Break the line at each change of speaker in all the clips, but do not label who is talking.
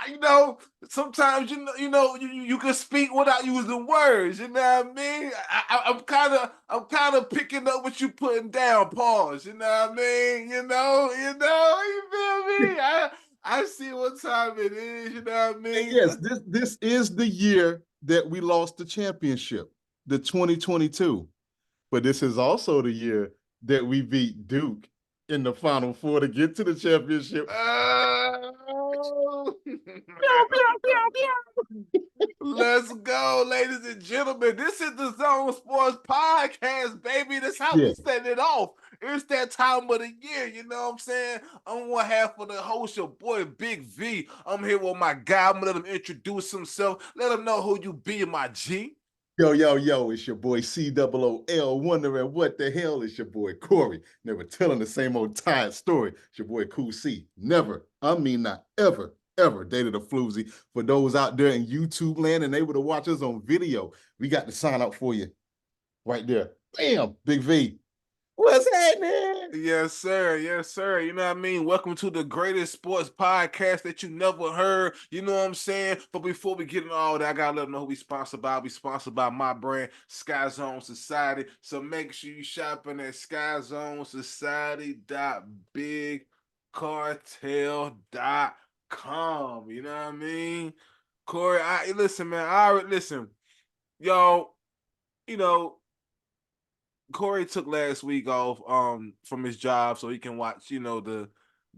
you know, sometimes you can speak without using words. You know what I mean? I'm kind of picking up what you putting down. Pause. You know what I mean? You feel me? I see what time it is. You know what I
And
mean?
yes, this is the year that we lost the championship, the 2022. But this is also the year that we beat Duke in the Final Four to get to the championship.
Oh.
Pew, pew, pew, pew.
Let's go, ladies and gentlemen. This is the Zone Sports Podcast, baby. That's how
Yeah.
we set it off. It's that time of the year, you know what I'm saying? I'm one half of the host, your boy Big V. I'm here with my guy. I'm gonna let him introduce himself. Let him know who you be, my G.
Yo, yo, yo, it's your boy COOL, wondering what the hell is your boy Corey. Never telling the same old tired story. It's your boy Cool C. Never, I mean not ever, ever dated a floozy. For those out there in YouTube land and able to watch us on video, we got the sign up for you right there. Bam, Big V. What's happening?
Yes, sir. Yes, sir. You know what I mean? Welcome to the greatest sports podcast that you never heard. You know what I'm saying? But before we get into all that, I gotta let them know who we sponsored by. We sponsored by my brand, Skyzone.Society. So make sure you shopping at Skyzone.Society.bigcartel.com. You know what I mean? Corey, listen, man. I already listen, yo. You know, Corey took last week off from his job so he can watch, the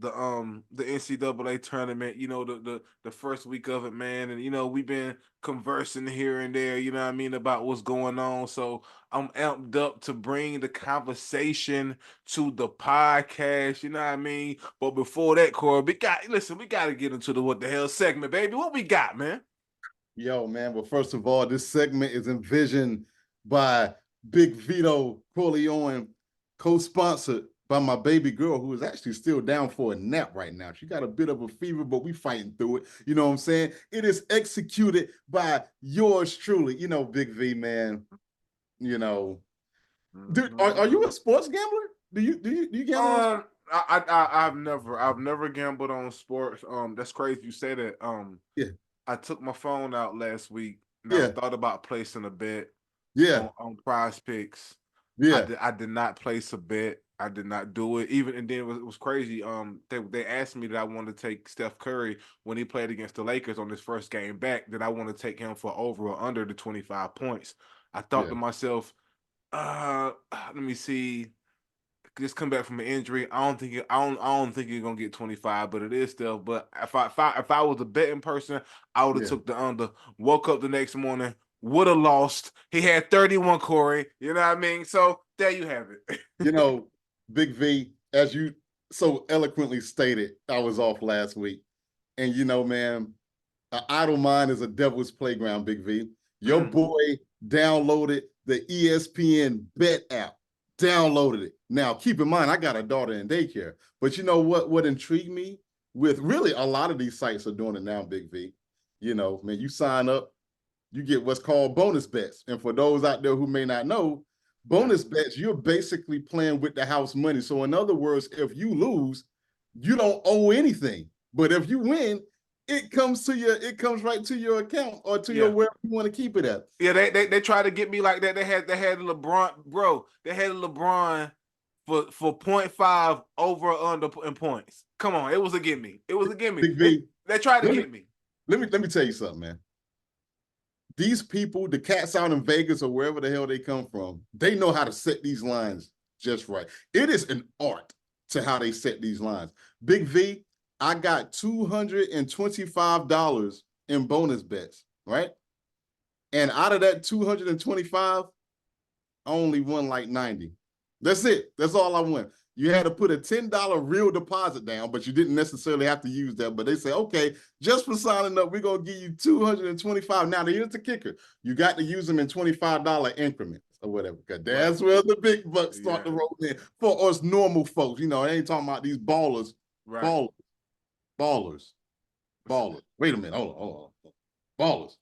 NCAA tournament, the first week of it, man. And we've been conversing here and there, you know what I mean, about what's going on. So I'm amped up to bring the conversation to the podcast, you know what I mean? But before that, Corey, we gotta get into the what the hell segment, baby. What we got, man?
Yo, man. Well, first of all, this segment is envisioned by Big Vito Corleone, co-sponsored by my baby girl, who is actually still down for a nap right now. She got a bit of a fever, but we fighting through it. You know what I'm saying? It is executed by yours truly. Big V, man. You know, dude, are you a sports gambler? Do you gamble on
Um,
sports?
I've never gambled on sports. That's crazy you say that.
Yeah,
I took my phone out last week and I
yeah,
thought about placing a bet
yeah,
on Prize Picks. I
yeah,
did I did not place a bet. I did not do it. Even and then it was crazy. They asked me that I wanted to take Steph Curry when he played against the Lakers on his first game back. That I want to take him for over or under the 25 points. I thought
yeah.
to myself, let me see, just come back from an injury. I don't think you're gonna get 25, but it is still. But if I was a betting person, I would have
Yeah.
took the under. Woke up the next morning, would have lost. He had 31, Corey. You know what I mean? So there you have it.
You know, Big V, as you so eloquently stated, I was off last week. And man, an idle mind is a devil's playground, Big V. Your
Mm.
boy downloaded the ESPN Bet app. Downloaded it. Now, keep in mind, I got a daughter in daycare. But you know what intrigued me with really a lot of these sites are doing it now, Big V. Man, you sign up, you get what's called bonus bets. And for those out there who may not know,
Yeah.
bonus bets, you're basically playing with the house money. So in other words, if you lose, you don't owe anything. But if you win, it comes right to your account or to your
Yeah.
wherever you want to keep it at.
Yeah, they tried to get me like that. They had LeBron, bro. They had LeBron for .5 over or under in points. Come on, it was a gimme. It was a gimme.
Big
They
V,
they tried to
let me
get me.
let me tell you something, man. These people, the cats out in Vegas or wherever the hell they come from, they know how to set these lines just right. It is an art to how they set these lines. Big V, I got $225 in bonus bets, right? And out of that 225, I only won like 90. That's it. That's all I won. You had to put a $10 real deposit down, but you didn't necessarily have to use that. But they say, okay, just for signing up, we're going to give you 225. Now, here's the kicker. You got to use them in $25 increments or whatever, because
Right.
that's where the big bucks start
Yeah.
to roll in for us normal folks. I ain't talking about these ballers,
Right.
ballers, ballers, ballers. Wait a minute. Hold on. Ballers.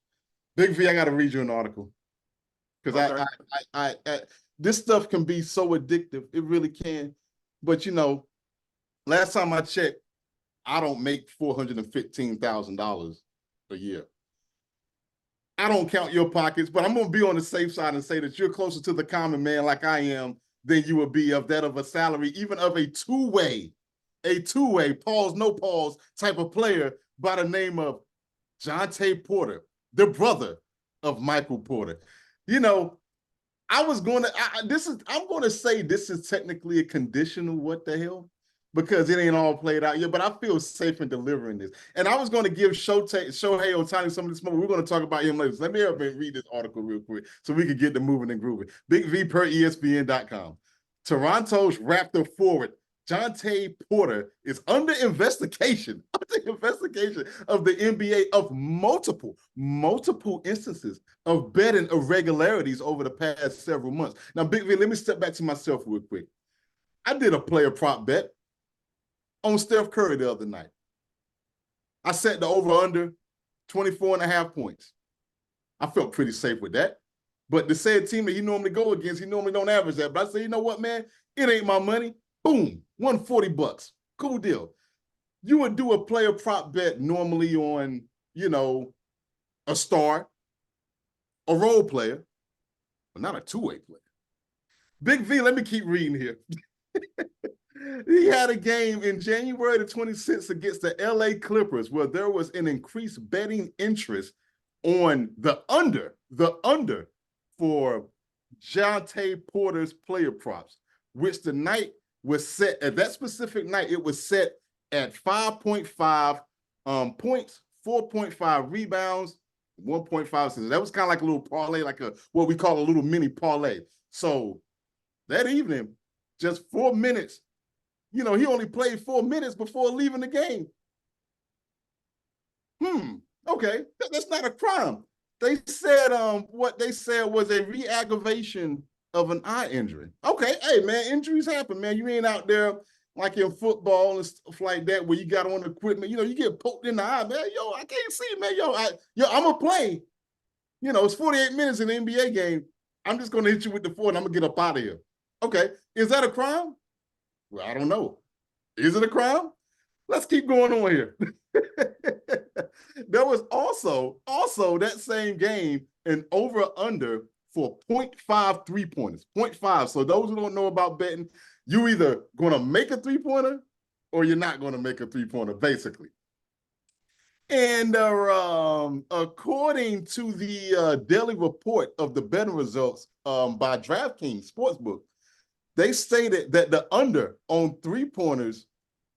Big V, I got to read you an article because
Okay.
I this stuff can be so addictive. It really can. But last time I checked, I don't make $415,000 a year. I don't count your pockets, but I'm going to be on the safe side and say that you're closer to the common man like I am than you would be of that of a salary, even of a two-way, pause, no pause type of player by the name of Jonte Porter, the brother of Michael Porter. You know, I'm going to say this is technically a conditional what the hell, because it ain't all played out yet, but I feel safe in delivering this. And I was going to give Shohei Otani some of this moment. We're going to talk about him later. So let me help read this article real quick so we can get the moving and grooving. Big V per ESPN.com. Toronto's Raptor forward Jonte Porter is under investigation of the NBA of multiple instances of betting irregularities over the past several months. Now, Big V, let me step back to myself real quick. I did a player prop bet on Steph Curry the other night. I set the over-under 24.5 points. I felt pretty safe with that. But the said team that he normally go against, he normally don't average that. But I said, you know what, man? It ain't my money. Boom, $140. Cool deal. You would do a player prop bet normally on, you know, a star, a role player, but not a two-way player. Big V, let me keep reading here. He had a game in January the 26th against the LA Clippers where there was an increased betting interest on the under for Jonte Porter's player props, which the night was set at that specific night. It was set at 5.5 points, 4.5 rebounds, 1.5 assists. That was kind of like a little parlay, like what we call a little mini parlay. So that evening, just 4 minutes, you know, he only played 4 minutes before leaving the game. Okay, that's not a crime. They said what they said was a re-aggravation of an eye injury. Okay, hey man, injuries happen, man. You ain't out there like in football and stuff like that where you got on equipment. You know, you get poked in the eye, man. Yo, I can't see, man. I'm gonna play. You know, it's 48 minutes in the NBA game. I'm just gonna hit you with the 4 and I'm gonna get up out of here. Okay, is that a crime? Well, I don't know. Is it a crime? Let's keep going on here. There was also that same game an over-under for 0.5 3-pointers. 0.5. So those who don't know about betting, you either going to make a three-pointer or you're not going to make a three-pointer, basically. And according to the daily report of the betting results by DraftKings Sportsbook, they stated that the under on three-pointers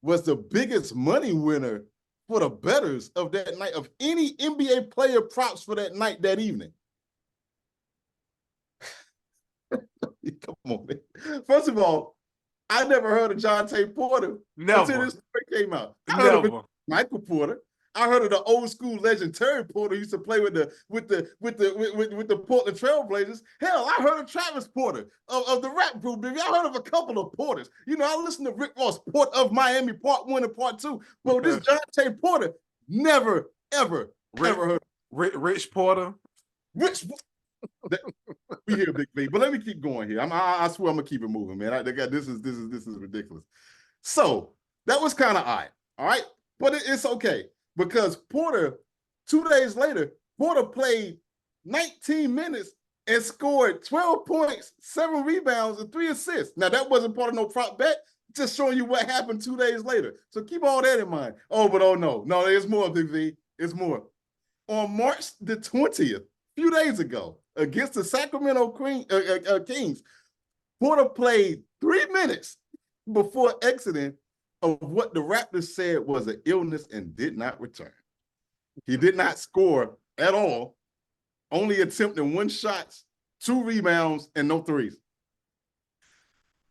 was the biggest money winner for the bettors of that night, of any NBA player props for that night, that evening. Come on, man. First of all, I never heard of Jonte Porter until this story came out. I heard of Michael Porter. I heard of the old school legend Terry Porter who used to play with the Portland Trailblazers. Hell, I heard of Travis Porter of the rap group. Baby. I heard of a couple of Porters. You know, I listened to Rick Ross, Port of Miami, Part 1 and Part 2. But this Jonte Porter, never, ever heard of.
Rich Porter.
Rich. We hear Big V, but let me keep going here. I swear I'm gonna keep it moving, man. This is ridiculous. So that was kind of odd, all right, but it's okay. Because Porter, 2 days later, Porter played 19 minutes and scored 12 points, 7 rebounds, and 3 assists. Now, that wasn't part of no prop bet, just showing you what happened 2 days later. So keep all that in mind. Oh, no, there's more, Big V. It's more. On March the 20th, a few days ago, against the Sacramento Kings, Porter played 3 minutes before exiting of what the Raptors said was an illness and did not return. He did not score at all, only attempting 1 shot, 2 rebounds, and no threes.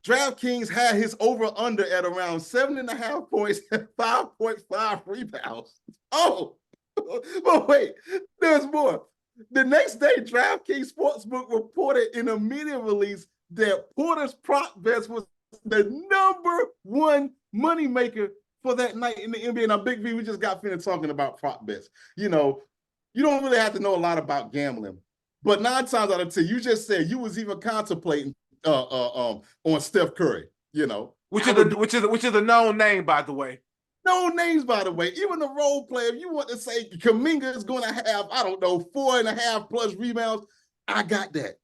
DraftKings had his over-under at around 7.5 points and 5.5 rebounds. Oh, but wait, there's more. The next day, DraftKings Sportsbook reported in a media release that Porter's prop bets was the #1 moneymaker for that night in the NBA. Now, Big V, we just got finished talking about prop bets. You know, you don't really have to know a lot about gambling, but 9 times out of 10, you just said you was even contemplating on Steph Curry. You know,
which is a known name, by the way.
No names, by the way. Even the role player, if you want to say Kuminga is going to have, I don't know, 4.5 plus rebounds, I got that.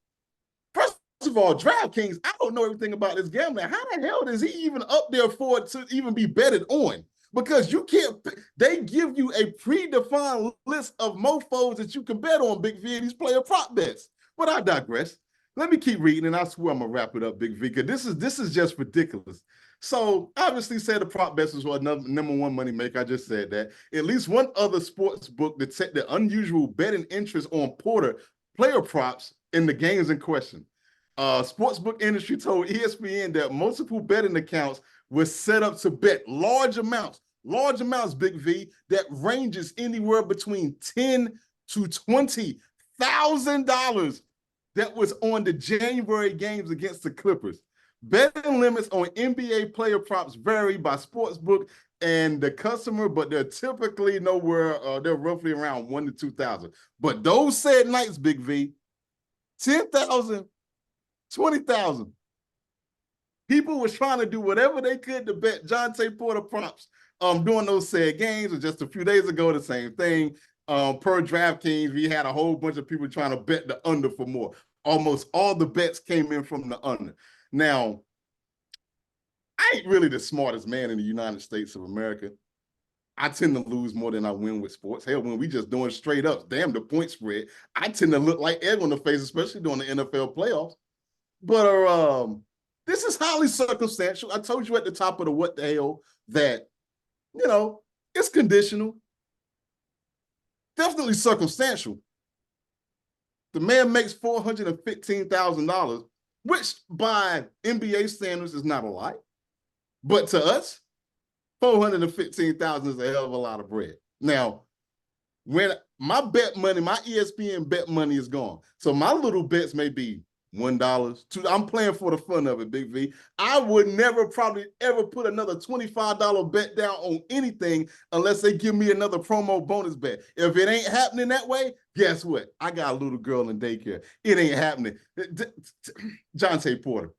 First of all, DraftKings, I don't know everything about this gambling. How the hell is he even up there for it to even be betted on? Because you can't, they give you a predefined list of mofos that you can bet on, Big V, these player prop bets. But I digress. Let me keep reading, and I swear I'm gonna wrap it up, Big V, because this is just ridiculous. So obviously said the prop bets was number one money maker. I just said that. At least one other sports book that set the unusual betting interest on Porter player props in the games in question. Sportsbook industry told ESPN that multiple betting accounts were set up to bet large amounts, Big V, that ranges anywhere between $10,000 to $20,000 that was on the January games against the Clippers. Betting limits on NBA player props vary by sportsbook and the customer, but they're typically nowhere, they're roughly around 1,000 to 2,000. But those said nights, Big V, 10,000, 20,000. People was trying to do whatever they could to bet Jonte Porter props during those said games. And just a few days ago, the same thing. Per DraftKings, we had a whole bunch of people trying to bet the under for more. Almost all the bets came in from the under. Now, I ain't really the smartest man in the United States of America. I tend to lose more than I win with sports. Hell, when we just doing straight ups, damn the point spread, I tend to look like egg on the face, especially during the NFL playoffs. But this is highly circumstantial. I told you at the top of the what the hell that, you know, it's conditional. Definitely circumstantial. The man makes $415,000, which by NBA standards is not a lot. But to us, $415,000 is a hell of a lot of bread. Now, when my bet money, my ESPN bet money is gone. So my little bets may be $1, $2. I'm playing for the fun of it, Big V. I would never probably ever put another $25 bet down on anything unless they give me another promo bonus bet. If it ain't happening that way, guess what? I got a little girl in daycare. It ain't happening. Jonte Porter,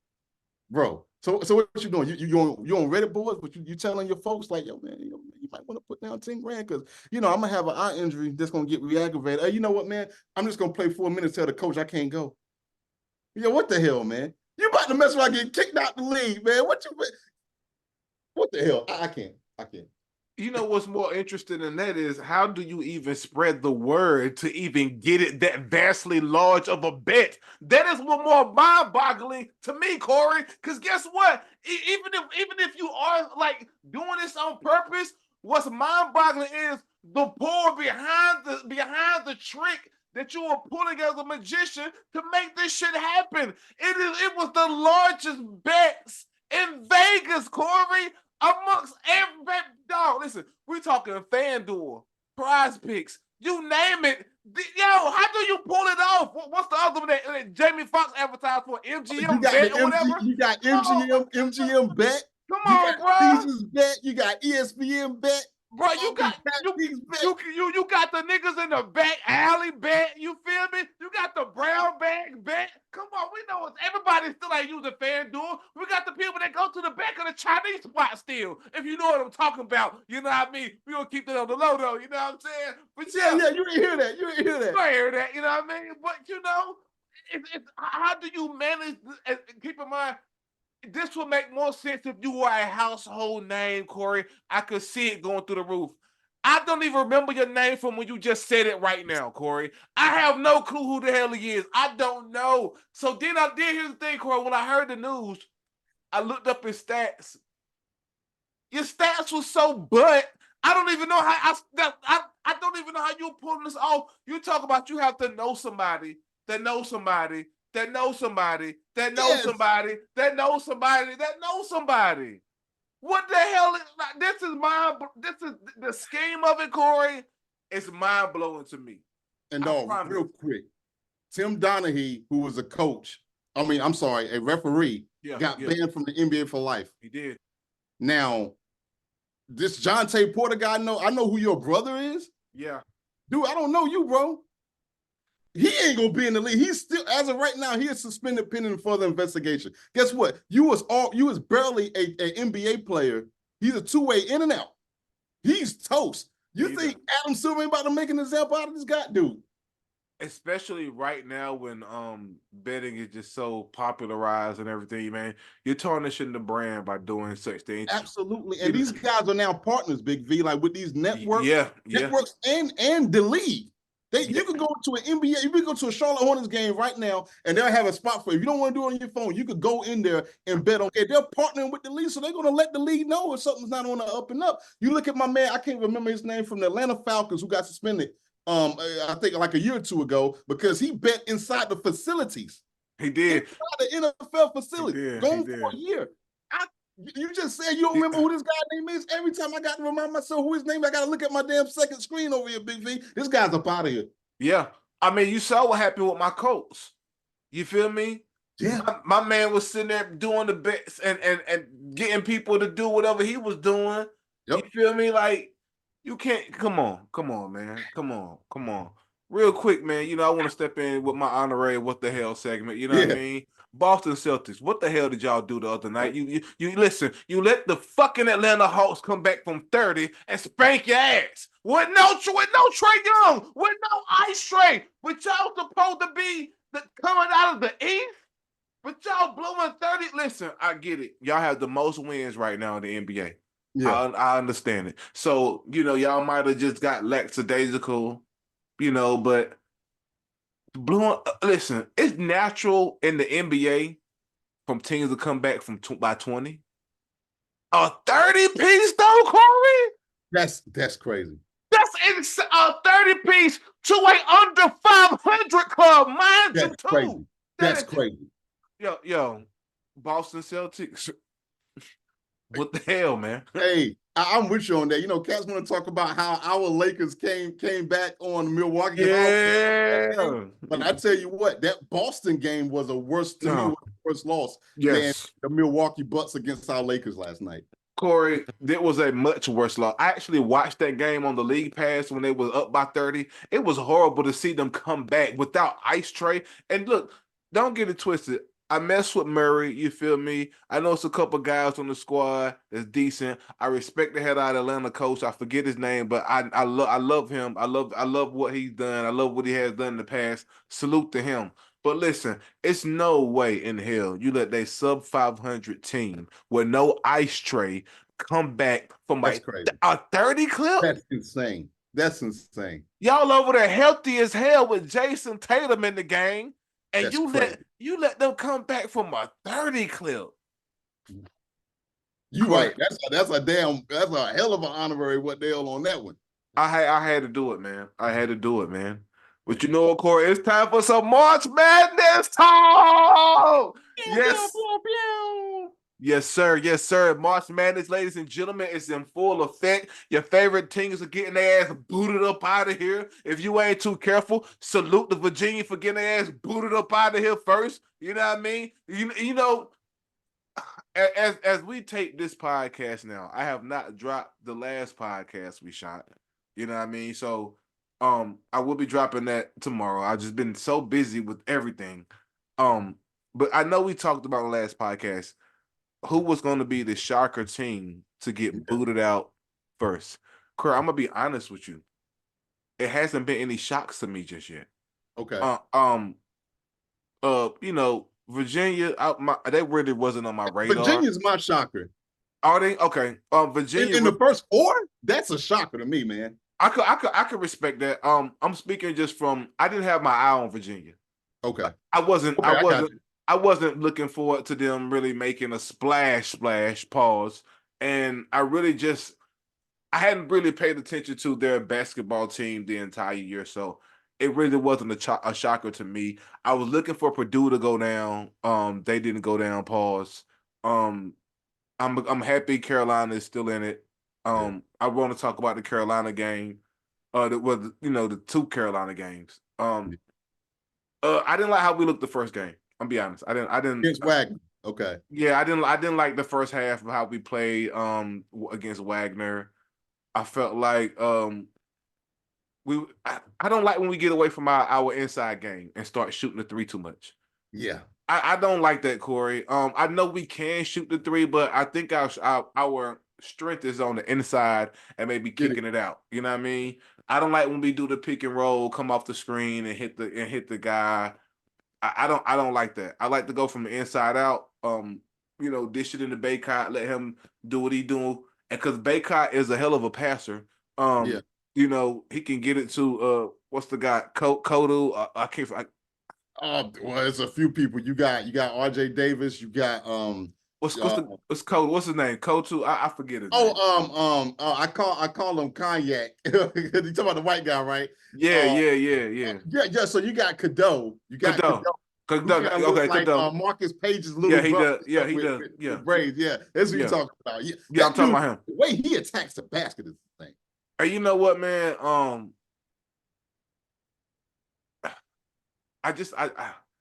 bro. So what you doing? You on Reddit boards, but you telling your folks like, yo, man, you might want to put down 10 grand because, I'm going to have an eye injury that's going to get reactivated. Hey, you know what, man? I'm just going to play 4 minutes, tell the coach I can't go. Yo, what the hell, man? You about to mess around getting kicked out the league, man. What the hell? I can't.
You know what's more interesting than that is how do you even spread the word to even get it that vastly large of a bet? That is what more mind-boggling to me, Corey. Because guess what? Even if you are like doing this on purpose, what's mind-boggling is the pull behind the trick that you were pulling as a magician to make this shit happen. It was the largest bets in Vegas, Corey, amongst every dog. Listen, we talking FanDuel, Prize Picks, you name it. Yo, how do you pull it off? What's the other one that Jamie Foxx advertised for? MGM bet or whatever?
You got MGM bet.
Come
You
on,
got
bro.
Caesars bet. You got ESPN bet.
Bro, you got the niggas in the back alley bet. You feel me? You got the brown bag bet. Come on, we know everybody still ain't using FanDuel. We got the people that go to the back of the Chinese spot still. If you know what I'm talking about, you know what I mean. We gonna keep that on the low though. You know what I'm saying? But
yeah, you didn't hear that. You didn't hear that.
I hear that. You know what I mean? But how do you manage? Keep in mind. This would make more sense if you were a household name, Corey. I could see it going through the roof. I don't even remember your name from when you just said it right now, Corey. I have no clue who the hell he is. I don't know. So then I did hear the thing, Corey. When I heard the news, I looked up his stats. Your stats was so butt. I don't even know how I don't even know how you're pulling this off. You talk about you have to know somebody that knows somebody that knows somebody that knows somebody that knows somebody that knows somebody. What the hell is this? This is the scheme of it, Corey. It's mind blowing to me.
And real quick, Tim Donaghy, who was a referee, got banned from the NBA for life.
He did.
Now, this Jonte Porter guy, I know who your brother is.
Yeah.
Dude, I don't know you, bro. He ain't gonna be in the league. He's still, as of right now, he is suspended pending further investigation. Guess what? You was barely an NBA player. He's a two-way in and out. he's toast. You
He
think
done.
Adam Silver ain't about to make an example out of this guy, dude?
Especially right now when betting is just so popularized and everything, man. You're tarnishing the brand by doing such things.
Absolutely. And these guys are now partners, Big V, like with these
Yeah, yeah,
networks and the league.
yeah.
You can go to an NBA, you can go to a Charlotte Hornets game right now, and they'll have a spot for you. If you don't want to do it on your phone, you could go in there and bet on it. They're partnering with the league, so they're going to let the league know if something's not on the up and up. You look at my man, I can't remember his name, from the Atlanta Falcons, who got suspended, I think like a year or two ago, because he bet inside the facilities.
He did.
Inside the NFL
He
facility,
did. He
going for a
did.
year. You just said you don't remember who this guy name is. Every time I got to remind myself who his name, I got to look at my damn second screen over here, Big V. This guy's up out of here.
Yeah. I mean, you saw what happened with my Colts. You feel me?
Yeah.
My man was sitting there doing the bets and getting people to do whatever he was doing.
Yep.
You feel me? Like, you can't. Come on, man. Come on. Real quick, man. I want to step in with my honorary what the hell segment. You know what I mean? Boston Celtics. What the hell did y'all do the other night? You listen. You let the fucking Atlanta Hawks come back from 30 and spank your ass with no Trae Young, with no Ice Trae, with y'all supposed to be coming out of the East. But y'all blowing 30. Listen, I get it. Y'all have the most wins right now in the NBA.
Yeah.
I understand it. So, y'all might have just got lackadaisical, but blowing, listen, it's natural in the NBA from teams to come back by 20. A 30-piece though, Corey?
That's crazy.
That's a 30-piece to a under 500 club, mind
That's
you, too.
crazy. That's crazy.
Yo, Boston Celtics. What the hell, man?
Hey, I'm with you on that. Cats want to talk about how our Lakers came back on Milwaukee.
Yeah.
But I tell you what, that Boston game was a worse loss than
Yes.
the Milwaukee Bucks against our Lakers last night.
Corey, it was a much worse loss. I actually watched that game on the League Pass when they was up by 30. It was horrible to see them come back without Ice Trae. And look, don't get it twisted. I mess with Murray, you feel me? I know it's a couple guys on the squad that's decent. I respect the head out of Atlanta coach. I forget his name, but I love him. I love what he's done. I love what he has done in the past. Salute to him. But listen, it's no way in hell you let a sub 500 team with no Ice Trae come back from
That's
like
crazy.
a 30 clip.
That's insane. That's insane.
Y'all over there healthy as hell with Jason Tatum in the game, and
That's
you let them come back from a 30 clip.
You right. That's a hell of an honorary what the hell on that one.
I had to do it, man. I had to do it, man. But you know what, Corey? It's time for some March Madness talk. Yes. Yes, sir. Yes, sir. March Madness, ladies and gentlemen, is in full effect. Your favorite teams are getting their ass booted up out of here. If you ain't too careful, salute the Virginia for getting their ass booted up out of here first. You know what I mean? You know, as we tape this podcast now, I have not dropped the last podcast we shot. You know what I mean? So I will be dropping that tomorrow. I've just been so busy with everything. But I know we talked about the last podcast who was going to be the shocker team to get booted out first. Kurt, I'm gonna be honest with you. It hasn't been any shocks to me just yet.
Okay.
Virginia, they really wasn't on my radar.
Virginia's my shocker.
Are they? Okay. Virginia
in the first four, that's a shocker to me, man.
I could respect that. I'm speaking just from I didn't have my eye on Virginia.
Okay.
I wasn't looking forward to them really making a splash pause. And I hadn't really paid attention to their basketball team the entire year. So it really wasn't a shocker to me. I was looking for Purdue to go down. They didn't go down, pause. I'm happy Carolina is still in it. I want to talk about the Carolina game. The two Carolina games. I didn't like how we looked the first game. I'll be honest. I didn't
Against Wagner. Okay.
Yeah, I didn't like the first half of how we played against Wagner. I felt like I don't like when we get away from our inside game and start shooting the three too much.
Yeah.
I don't like that, Corey. I know we can shoot the three, but I think our strength is on the inside and maybe kicking it out. You know what I mean? I don't like when we do the pick and roll, come off the screen and hit the guy. I don't like that. I like to go from the inside out. Dish it into Baycott, let him do what he do. And because Baycott is a hell of a passer,
Yeah.
He can get it to what's the guy? Kodu. I can't.
Well, it's a few people. You got RJ Davis. You got
What's Kodu? What's his name? Kodu. I forget his name.
I call him Cognac. You talking about the white guy, right?
Yeah, yeah.
So you got Cadeau. You got
Cadeau.
Who kind of looks like Marcus Page's little brother.
Yeah, he does.
With braids. Yeah, that's what you're talking about.
Yeah, I'm talking about him.
The way he attacks the basket is the thing.
Hey, you know what, man?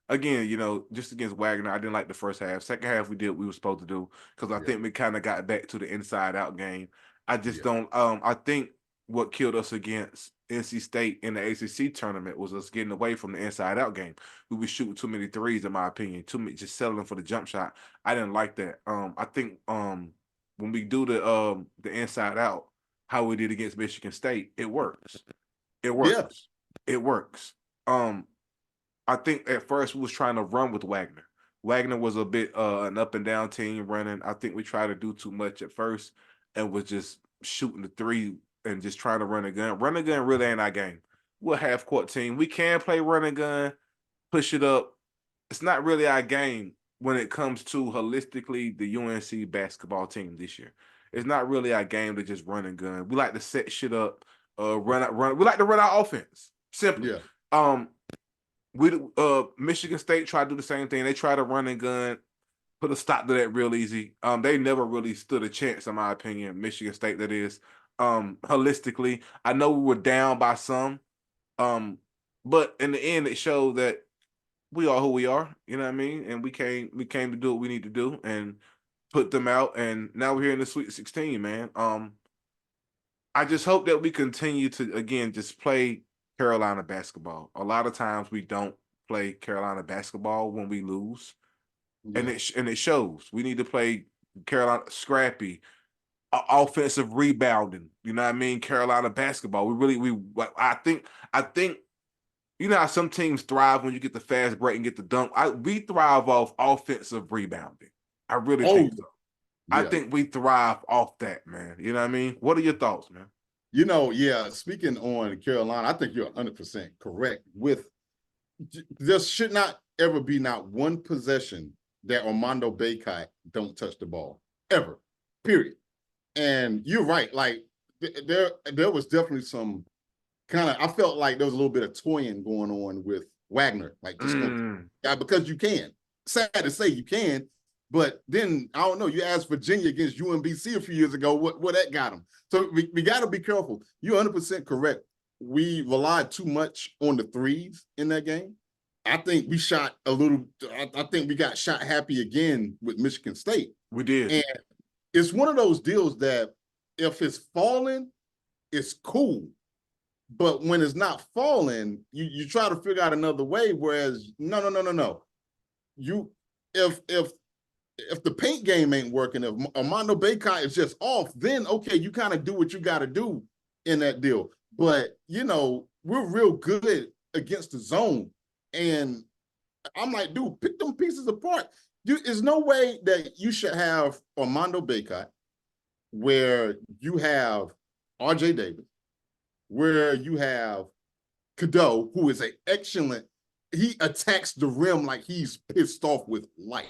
Again, just against Wagner, I didn't like the first half. Second half, we did what we were supposed to do because I think we kind of got back to the inside out game. I just don't. I think what killed us against NC State in the ACC tournament was us getting away from the inside out game. We were shooting too many threes, in my opinion. Too many, just settling for the jump shot. I didn't like that. I think when we do the inside out, how we did against Michigan State, it works. It works. Yeah. It works. I think at first we was trying to run with Wagner. Wagner was a bit an up and down team running. I think we tried to do too much at first and was just shooting the three and just trying to run a gun. Run a gun really ain't our game. We're a half court team. We can play run a gun, push it up. It's not really our game when it comes to holistically the UNC basketball team this year. It's not really our game to just run and gun. We like to set shit up, run. We like to run our offense. Simply.
Yeah.
Michigan State tried to do the same thing. They tried to run and gun, put a stop to that real easy. They never really stood a chance, in my opinion. Michigan State, that is. Holistically, I know we were down by some, but in the end, it showed that we are who we are. You know what I mean? And we came to do what we need to do and put them out. And now we're here in the Sweet 16, man. I just hope that we continue to again just play Carolina basketball. A lot of times we don't play Carolina basketball when we lose, and it shows. We need to play Carolina scrappy, offensive rebounding. You know what I mean? Carolina basketball. I think you know how some teams thrive when you get the fast break and get the dunk. We thrive off offensive rebounding. I really think so. Yeah. I think we thrive off that, man. You know what I mean? What are your thoughts, man?
Speaking on Carolina, I think you're 100% correct. There should not ever be not one possession that Armando Bacot don't touch the ball ever, period. And you're right. Like there was definitely some kind of, I felt like there was a little bit of toying going on with Wagner, like just because you can. Sad to say you can, but then I don't know. You asked Virginia against UMBC a few years ago, what that got them. So we got to be careful. You're 100% correct. We relied too much on the threes in that game. I think we shot a little. I think we got shot happy again with Michigan State.
We did,
and it's one of those deals that if it's falling, it's cool. But when it's not falling, you try to figure out another way. Whereas no. If the paint game ain't working, if Armando Bacot is just off, then okay, you kind of do what you got to do in that deal. But we're real good against the zone, and I'm like, dude, pick them pieces apart. There's no way that you should have Armando Bacot where you have RJ Davis, where you have Cadeau, who is an excellent, he attacks the rim like he's pissed off with life,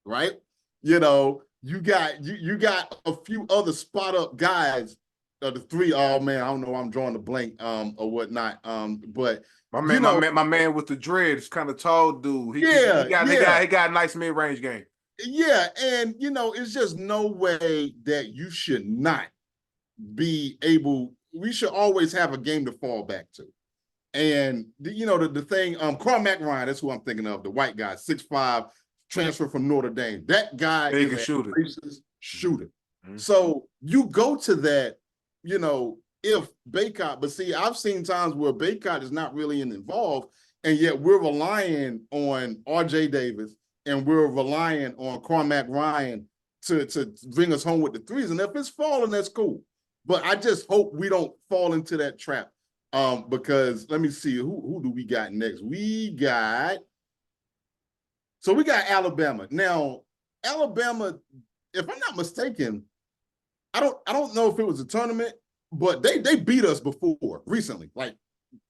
right? You got a few other spot up guys, the three, oh man, I don't know, I'm drawing a blank or whatnot. But
my man with the dreads, kind of tall dude. He got a nice mid-range game.
Yeah, and it's just no way that you should not be able. We should always have a game to fall back to. And the thing, Cormac Ryan, that's who I'm thinking of, the white guy, 6'5", transfer from Notre Dame. That guy is a shooter. Mm-hmm. So you go to that, if Bacot, but see, I've seen times where Bacot is not really involved, and yet we're relying on RJ Davis and we're relying on Cormac Ryan to bring us home with the threes. And if it's falling, that's cool. But I just hope we don't fall into that trap. Because let me see, who do we got next? We got Alabama. Now, Alabama, if I'm not mistaken, I don't know if it was a tournament, but they beat us before recently. Like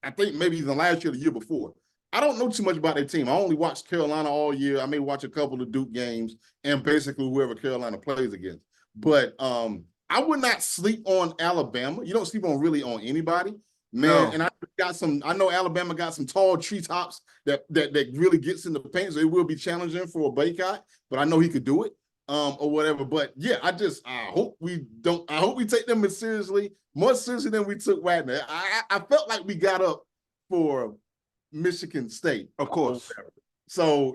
I think maybe even last year, the year before. I don't know too much about their team. I only watched Carolina all year. I may watch a couple of Duke games and basically whoever Carolina plays against. But I would not sleep on Alabama. You don't sleep on really on anybody, man.
No.
And I know Alabama got some tall treetops that really gets in the paint, so it will be challenging for a boycott. But I know he could do it, or whatever. But yeah, I hope we take them as seriously, more seriously than we took Wagner. I felt like we got up for Michigan State.
Of course.
So,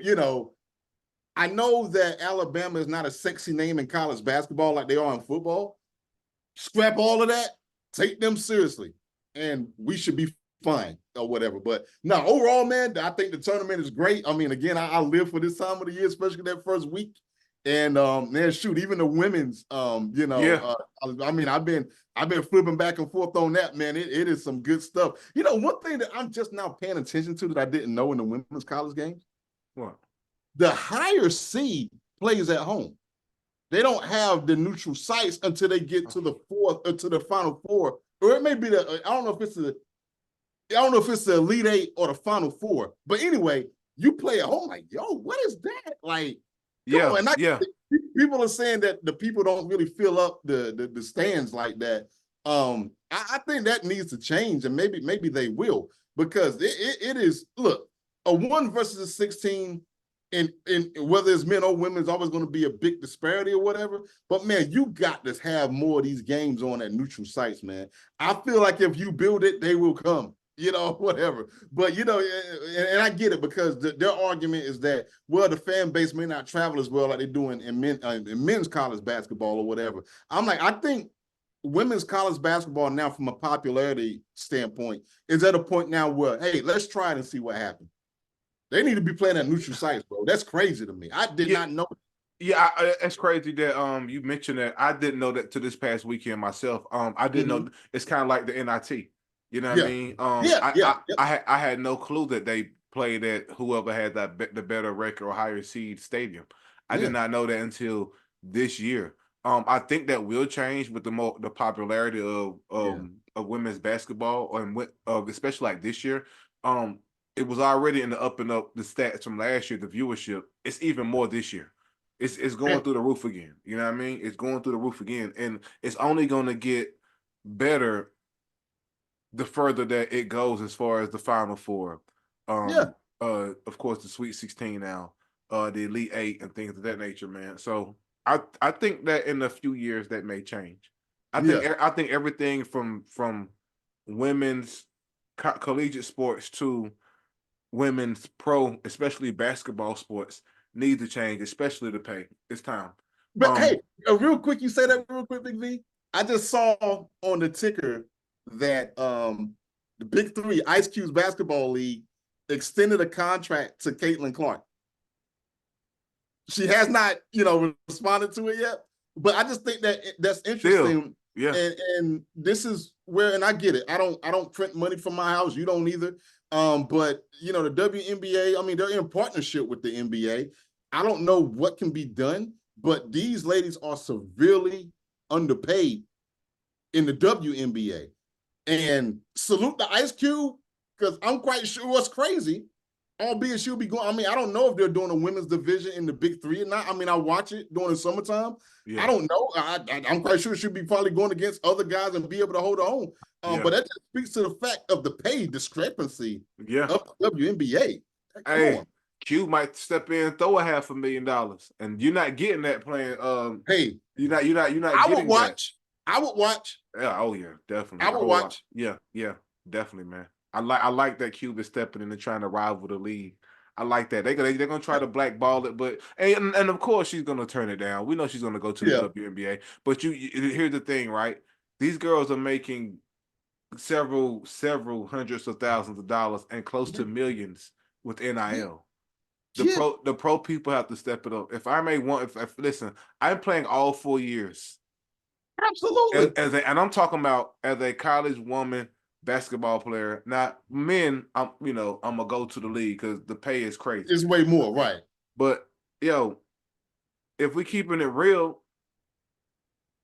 I know that Alabama is not a sexy name in college basketball like they are in football. Scrap all of that, take them seriously, and we should be fine or whatever. But no, overall, man, I think the tournament is great. I mean, again, I live for this time of the year, especially that first week. And man, shoot, even the women's,
Yeah.
I mean, I've been flipping back and forth on that, man. It is some good stuff. One thing that I'm just now paying attention to that I didn't know in the women's college games.
What?
The higher seed plays at home. They don't have the neutral sites until they get to the fourth or to the Final Four, or it may be I don't know if it's the Elite Eight or the Final Four. But anyway, you play at home. Like, yo, what is that? Like, come on. And people are saying that the people don't really fill up the stands like that. I think that needs to change, and maybe they will, because it is, look, a 1 versus a 16. And whether it's men or women, is always going to be a big disparity or whatever. But man, you got to have more of these games on at neutral sites, man. I feel like if you build it, they will come. Whatever. But and I get it, because their argument is that, well, the fan base may not travel as well like they do in men's college basketball or whatever. I'm like, I think women's college basketball now, from a popularity standpoint, is at a point now where, hey, let's try it and see what happens. They need to be playing at neutral sites, bro. That's crazy to me. I did not know.
Yeah, it's crazy that you mentioned that. I didn't know that to this past weekend myself. I didn't know it's kind of like the NIT. You know what I mean? I had no clue that they played at whoever had the better record or higher seed stadium. I did not know that until this year. I think that will change with the popularity of women's basketball, and especially like this year. It was already in the up and up, the stats from last year, the viewership. It's even more this year. It's going through the roof again. You know what I mean? It's going through the roof again. And it's only going to get better the further that it goes as far as the Final Four. Of course, the Sweet 16 now, the Elite Eight and things of that nature, man. So I think that in a few years that may change. I think everything from women's collegiate sports to women's pro, especially basketball sports, need to change, especially the pay. It's time.
But hey, real quick, you say that real quick, Big V. I just saw on the ticker that the Big Three, Ice Cube's basketball league, extended a contract to Caitlin Clark. She has not, responded to it yet, but I just think that that's interesting.
Yeah.
And this is where, and I get it. I don't print money from my house. You don't either. But the WNBA, I mean, they're in partnership with the NBA. I don't know what can be done, but these ladies are severely underpaid in the WNBA. And salute the Ice Cube, because I'm quite sure what's crazy, albeit she'll be going. I mean, I don't know if they're doing a women's division in the Big Three or not. I mean, I watch it during the summertime. Yeah. I don't know. I'm quite sure she'll be probably going against other guys and be able to hold her own. But that just speaks to the fact of the pay discrepancy of the WNBA.
Hey, Q might step in and throw $500,000, and you're not getting that playing.
Hey,
you're not.
I would watch. I would watch.
Yeah. Oh yeah, definitely.
I would watch.
Yeah, definitely, man. I like that Cube is stepping in and trying to rival the league. I like that. They're gonna try to blackball it, but and of course she's gonna turn it down. We know she's gonna go to the WNBA. But here's the thing, right? These girls are making several hundreds of thousands of dollars and close to millions with NIL. The pro people have to step it up. If I may want, if listen, I'm playing all 4 years.
Absolutely.
And I'm talking about as a college woman basketball player, not men. I'm gonna go to the league because the pay is crazy.
It's way more, right?
But yo, if we keeping it real,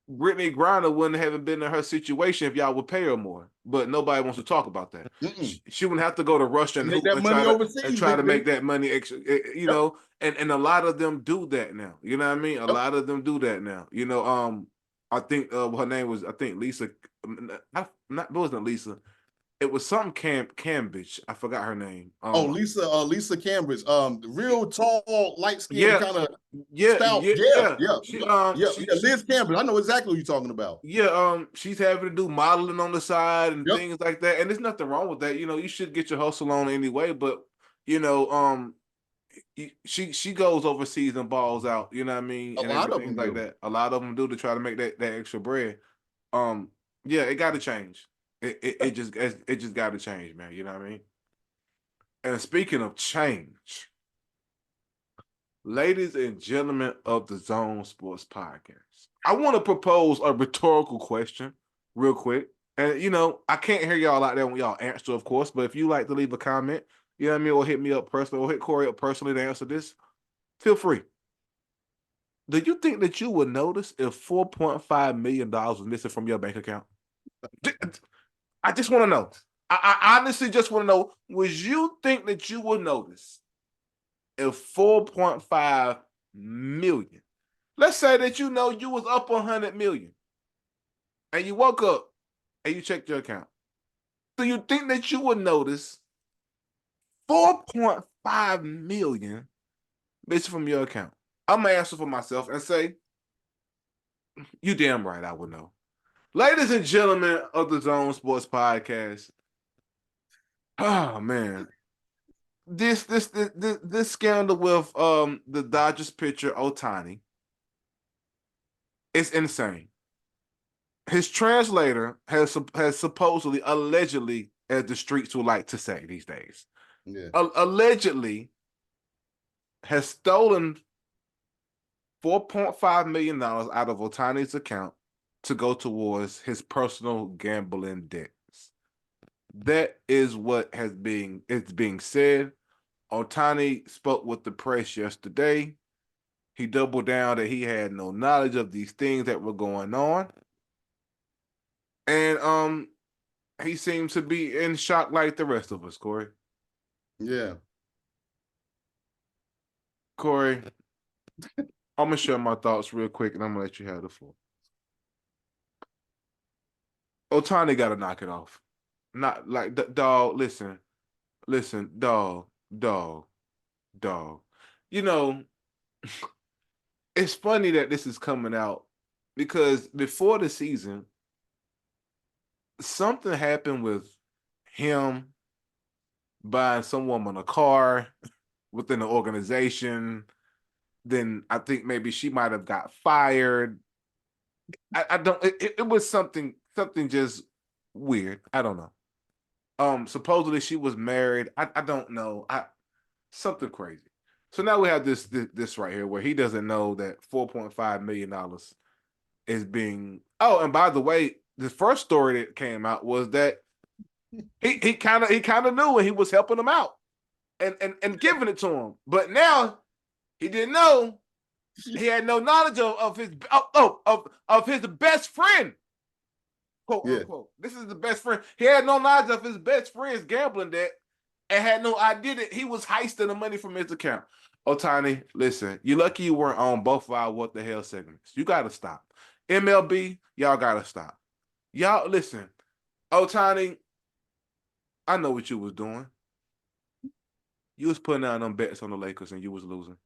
Brittany Griner wouldn't have been in her situation if y'all would pay her more. But nobody wants to talk about that. She wouldn't have to go to Russia and
make
hoop
that
and
money overseas,
try to make that money extra. And a lot of them do that now. You know what I mean? A lot of them do that now. I think her name was Lisa. It wasn't Lisa. It was some Cambridge. I forgot her name.
Lisa Cambridge. Real tall, light skinned
Yeah,
kind of
yeah,
stout.
yeah,
Yeah,
yeah.
Liz Cambridge. I know exactly what you're talking about.
Yeah, she's having to do modeling on the side and
Yep.
things like that. And there's nothing wrong with that. You should get your hustle on anyway. But you know, she goes overseas and balls out. You know what I mean,
A
and
lot of
everything
them
like
do.
that. A lot of them do to try to make that extra bread. Yeah, it got to change. It just got to change, man. You know what I mean? And speaking of change, ladies and gentlemen of the Zone Sports Podcast, I want to propose a rhetorical question real quick. And, I can't hear y'all out there when y'all answer, of course, but if you like to leave a comment, you know what I mean, or hit me up personally, or hit Corey up personally to answer this, feel free. Do you think that you would notice if $4.5 million was missing from your bank account? I just want to know. I honestly just want to know, would you think that you would notice if 4.5 million, let's say that you was up 100 million and you woke up and you checked your account, do you think that you would notice 4.5 million missing from your account? I'm gonna answer for myself and say, you damn right I would know. Ladies and gentlemen of the Zone Sports Podcast, oh man, this scandal with the Dodgers pitcher Otani is insane. His translator has supposedly, allegedly, as the streets would like to say these days, allegedly has stolen $4.5 million out of Otani's account to go towards his personal gambling debts. That is what is being said. Otani spoke with the press yesterday. He doubled down that he had no knowledge of these things that were going on. And he seems to be in shock like the rest of us, Corey.
Yeah.
Corey, I'm gonna share my thoughts real quick and I'm gonna let you have the floor. Otani gotta knock it off. Not like dog, listen, dog. It's funny that this is coming out because before the season, something happened with him buying some woman a car within the organization. Then I think maybe she might have got fired. I don't. It was something just weird. I don't know. Supposedly she was married. I don't know. Something crazy. So now we have this right here where he doesn't know that $4.5 million is being. Oh, and by the way, the first story that came out was that he kind of knew and he was helping him out and giving it to him. But now he didn't know. He had no knowledge of his best friend, quote unquote. This is the best friend. He had no knowledge of his best friend's gambling debt and had no idea that he was heisting the money from his account. Otani, listen, you're lucky you weren't on both of our What the Hell segments. You got to stop. MLB, y'all got to stop. Y'all, listen, Otani, I know what you was doing. You was putting out them bets on the Lakers and you was losing.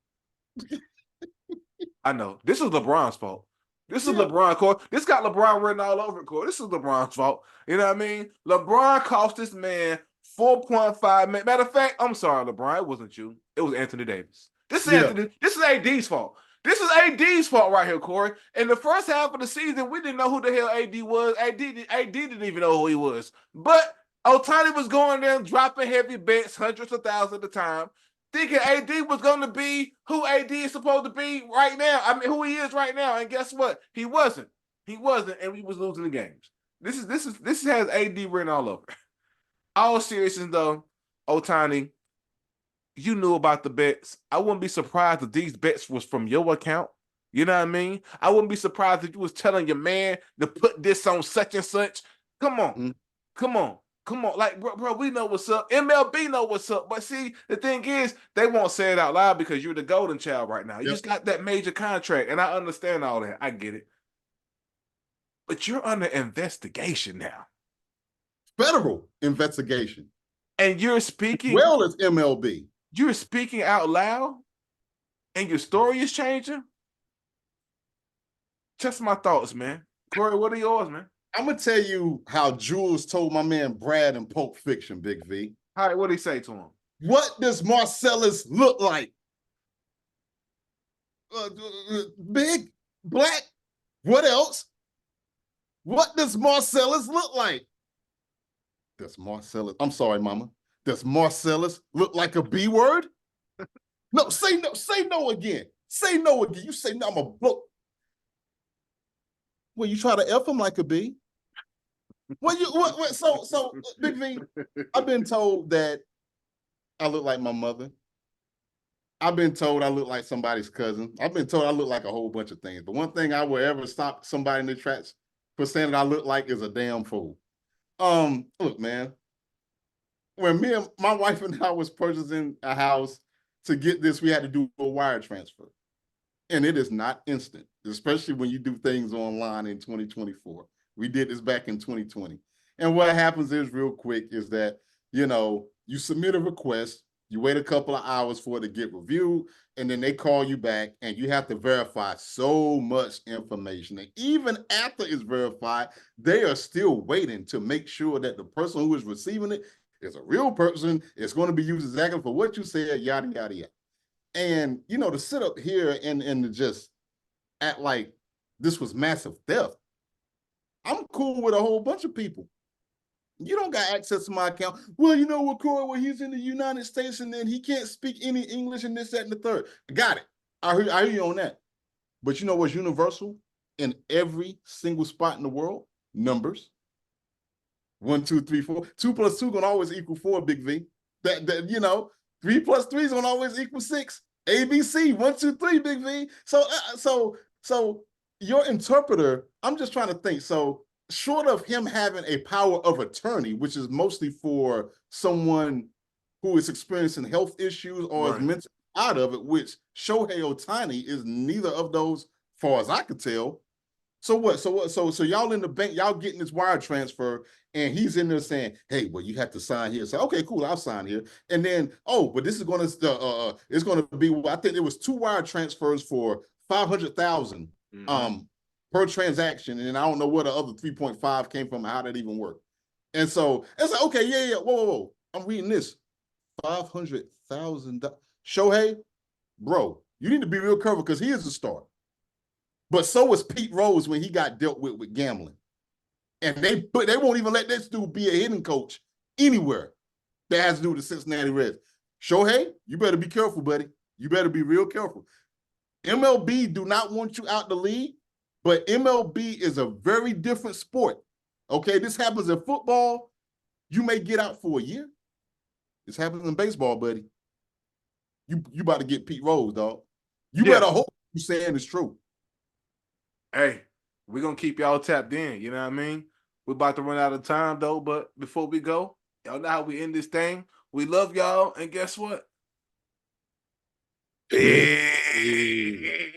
I know. This is LeBron's fault. This is LeBron court. This got LeBron written all over it, court. This is LeBron's fault. You know what I mean? LeBron cost this man 4.5 million. Matter of fact, I'm sorry, LeBron. It wasn't you. It was Anthony Davis. This is Anthony. This is AD's fault. This is AD's fault right here, Corey. In the first half of the season, we didn't know who the hell AD was. AD didn't even know who he was. But Otani was going there and dropping heavy bets, hundreds of thousands at a time. thinking AD was going to be who AD is supposed to be right now. I mean, who he is right now. And guess what? He wasn't. He wasn't, and we was losing the games. This has AD written all over. All seriousness though, Otani, you knew about the bets. I wouldn't be surprised if these bets was from your account. You know what I mean? I wouldn't be surprised if you was telling your man to put this on such and such. Come on.
Mm.
Come on. Come on. Like, bro, we know what's up. MLB know what's up. But see, the thing is, they won't say it out loud because you're the golden child right now. You just got that major contract, and I understand all that. I get it. But you're under investigation now.
Federal investigation.
And you're speaking.
Well, as MLB.
You're speaking out loud, and your story is changing. Just my thoughts, man. Corey, what are yours, man?
I'm gonna tell you how Jules told my man Brad in Pulp Fiction, Big V.
All right, what did he say to him?
What does Marcellus look like? Big, black. What else? What does Marcellus look like? Does Marcellus? I'm sorry, Mama. Does Marcellus look like a B word? No. Say no again. Say no again. You say no. I'm a book. Well, you try to F him like a B. Well, so Big V, I've been told that I look like my mother. I've been told I look like somebody's cousin. I've been told I look like a whole bunch of things. But one thing I will ever stop somebody in the tracks for saying that I look like is a damn fool. Look, man. When my wife and I was purchasing a house, to get this, we had to do a wire transfer. And it is not instant, especially when you do things online in 2024. We did this back in 2020. And what happens is real quick is that, you submit a request, you wait a couple of hours for it to get reviewed, and then they call you back and you have to verify so much information. And even after it's verified, they are still waiting to make sure that the person who is receiving it is a real person. It's going to be used exactly for what you said, yada, yada, yada. And, to sit up here and to just act like this was massive theft. I'm cool with a whole bunch of people. You don't got access to my account. Well, you know what, Corey? Well, he's in the United States and then he can't speak any English and this, that, and the third. Got it. I hear you on that. But you know what's universal in every single spot in the world? Numbers. 1, 2, 3, 4. 2 plus 2 gonna always equal 4, Big V. That 3 plus 3 is gonna always equal 6. ABC, 1, 2, 3, Big V. So your interpreter, I'm just trying to think. So short of him having a power of attorney, which is mostly for someone who is experiencing health issues or is mentally out of it, which Shohei Otani is neither of those, far as I could tell. So what? So y'all in the bank, y'all getting this wire transfer, and he's in there saying, "Hey, well, you have to sign here." So okay, cool, I'll sign here. And then, but this is going to it's going to be. I think it was 2 wire transfers for $500,000 per transaction, and I don't know where the other 3.5 came from, how that even worked. And so it's like, okay, yeah, whoa, I'm reading this, $500,000. Shohei, bro, you need to be real careful because he is a star. But so was Pete Rose when he got dealt with gambling. And they won't even let this dude be a hitting coach anywhere that has to do with the Cincinnati Reds. Shohei, you better be careful, buddy. You better be real careful. MLB do not want you out the league, but MLB is a very different sport. Okay, this happens in football. You may get out for a year. This happens in baseball, buddy. You about to get Pete Rose, dog. You better hope you're saying it's true.
Hey, we're going to keep y'all tapped in, you know what I mean? We're about to run out of time, though, but before we go, y'all know how we end this thing. We love y'all, and guess what? Peace.